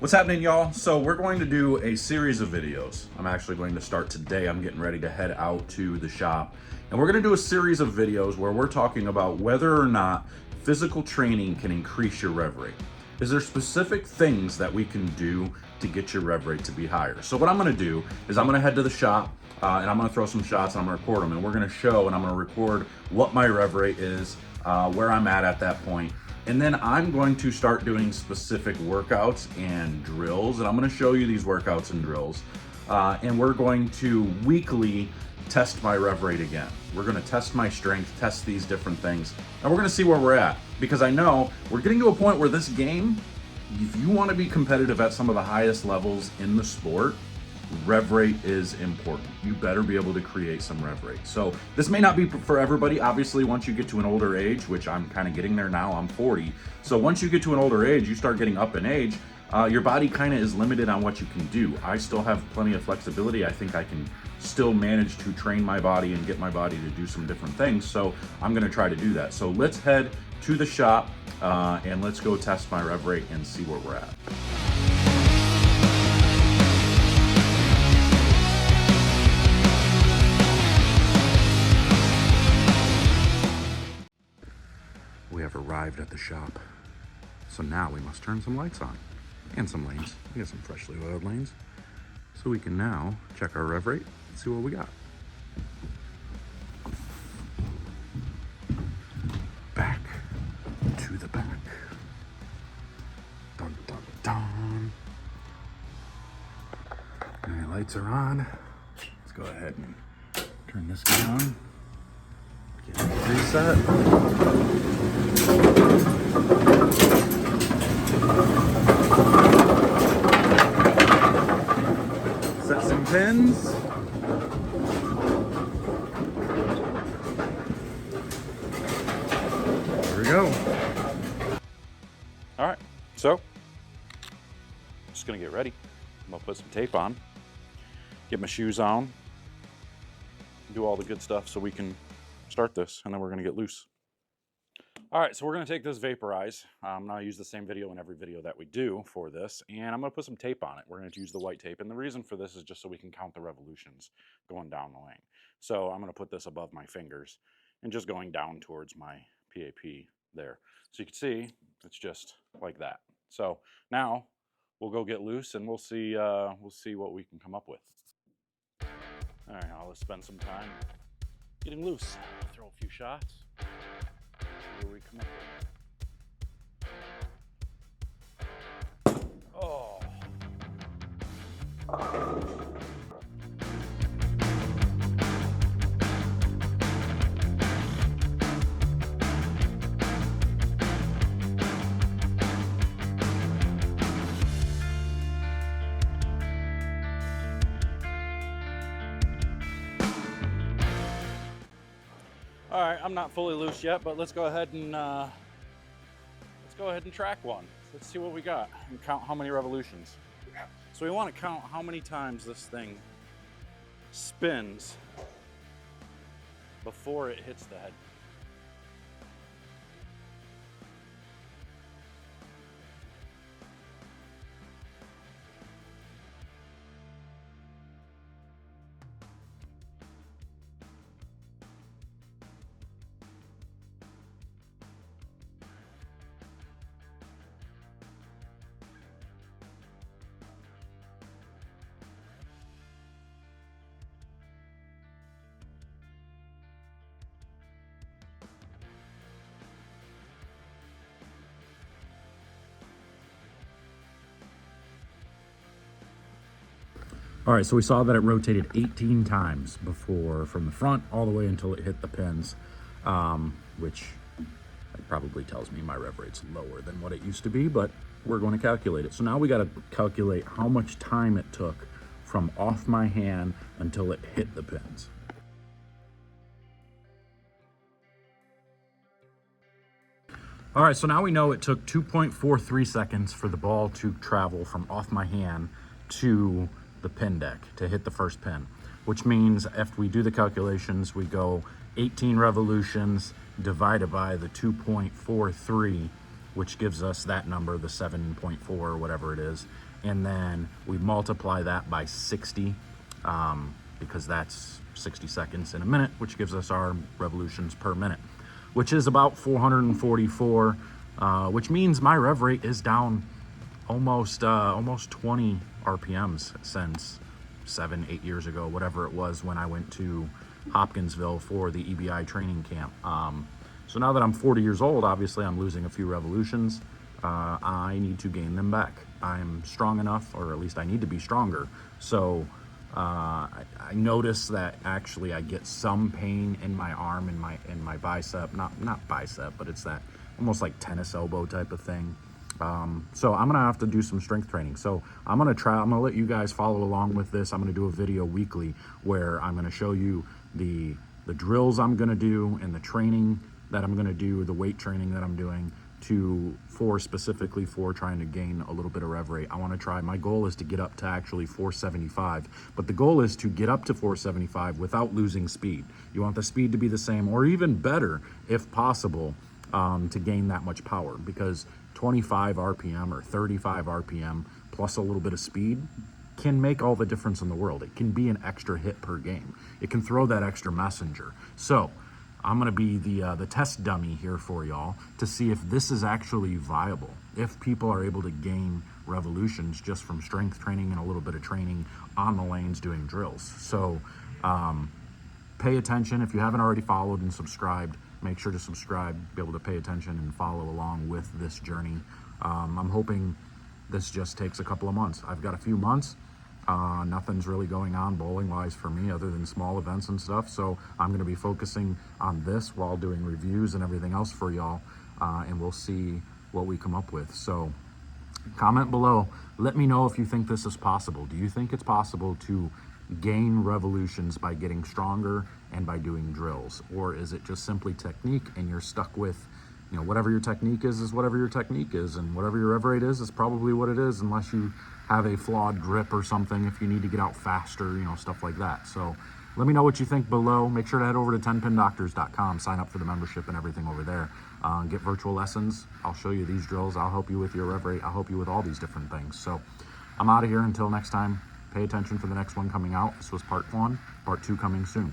What's happening, y'all? So we're going to do a series of videos. I'm actually going to start today. I'm getting ready to head out to the shop. And we're going to do a series of videos where we're talking about whether or not physical training can increase your rev rate. Is there specific things that we can do to get your rev rate to be higher? So what I'm going to do is I'm going to head to the shop and I'm going to throw some shots and I'm going to record them. And we're going to show and I'm going to record what my rev rate is, where I'm at that point. And then I'm going to start doing specific workouts and drills, and I'm going to show you these workouts and drills. And we're going to weekly test my rev rate again. We're going to test my strength, test these different things, and we're going to see where we're at. Because I know we're getting to a point where this game, if you want to be competitive at some of the highest levels in the sport, rev rate is important. You better be able to create some rev rate. So this may not be for everybody. Obviously, once you get to an older age, which I'm kind of getting there now, I'm 40. So once you get to an older age, you start getting up in age, your body kind of is limited on what you can do. I still have plenty of flexibility. I think I can still manage to train my body and get my body to do some different things. So I'm going to try to do that. So let's head to the shop and let's go test my rev rate and see where we're at. We have arrived at the shop. So now we must turn some lights on and some lanes. We got some freshly oiled lanes. So we can now check our rev rate and see what we got. Back to the back. Dun, dun, dun. All right, lights are on. Let's go ahead and turn this guy on. Get it reset. Set some pins. There we go. All right, so just gonna get ready. I'm gonna put some tape on, get my shoes on, do all the good stuff so we can start this, and then we're gonna get loose. All right, so we're gonna take this Vaporize. I'm gonna use the same video in every video that we do for this, and I'm gonna put some tape on it. We're gonna use the white tape, and the reason for this is just so we can count the revolutions going down the lane. So I'm gonna put this above my fingers and just going down towards my PAP there. So you can see, it's just like that. So now we'll go get loose and we'll see what we can come up with. All right, now let's spend some time getting loose. Throw a few shots. See where we come up with. Oh. All right, I'm not fully loose yet, but let's go ahead and track one. Let's see what we got and count how many revolutions. So we want to count how many times this thing spins before it hits the head. All right, so we saw that it rotated 18 times before, from the front all the way until it hit the pins, which probably tells me my rev rate's lower than what it used to be, but we're going to calculate it. So now we got to calculate how much time it took from off my hand until it hit the pins. All right, so now we know it took 2.43 seconds for the ball to travel from off my hand to the pin deck to hit the first pin, which means if we do the calculations, we go 18 revolutions divided by the 2.43 which gives us that number, the 7.4 or whatever it is. And then we multiply that by 60, because that's 60 seconds in a minute, which gives us our revolutions per minute, which is about 444, which means my rev rate is down almost 20 RPMs since 7-8 years ago, whatever it was when I went to Hopkinsville for the EBI training camp. So now that I'm 40 years old, obviously I'm losing a few revolutions. I need to gain them back. I'm strong enough, or at least I need to be stronger. So I notice that actually I get some pain in my arm and my bicep, not bicep, but it's that almost like tennis elbow type of thing. So I'm gonna have to do some strength training. So I'm gonna let you guys follow along with this. I'm gonna do a video weekly where I'm gonna show you the drills I'm gonna do and the training that I'm gonna do, the weight training that I'm doing specifically for trying to gain a little bit of rev rate. I wanna try, my goal is to get up to actually 475, but the goal is to get up to 475 without losing speed. You want the speed to be the same, or even better if possible, to gain that much power, because 25 RPM or 35 RPM plus a little bit of speed can make all the difference in the world. It can be an extra hit per game. It can throw that extra messenger. So I'm gonna be the test dummy here for y'all to see if this is actually viable, if people are able to gain revolutions just from strength training and a little bit of training on the lanes doing drills. So pay attention. If you haven't already followed and subscribed, make sure to subscribe, be able to pay attention and follow along with this journey. I'm hoping this just takes a couple of months. I've got a few months. Nothing's really going on bowling wise for me other than small events and stuff. So I'm gonna be focusing on this while doing reviews and everything else for y'all. And we'll see what we come up with. So comment below, let me know if you think this is possible. Do you think it's possible to gain revolutions by getting stronger and by doing drills? Or is it just simply technique and you're stuck with, you know, whatever your technique is whatever your technique is, and whatever your rev rate is probably what it is, unless you have a flawed grip or something, if you need to get out faster, you know, stuff like that. So let me know what you think below. Make sure to head over to 10pindoctors.com, sign up for the membership and everything over there. Get virtual lessons. I'll show you these drills. I'll help you with your rev rate. I'll help you with all these different things. So I'm out of here until next time. Pay attention for the next one coming out. This was part 1, part 2 coming soon.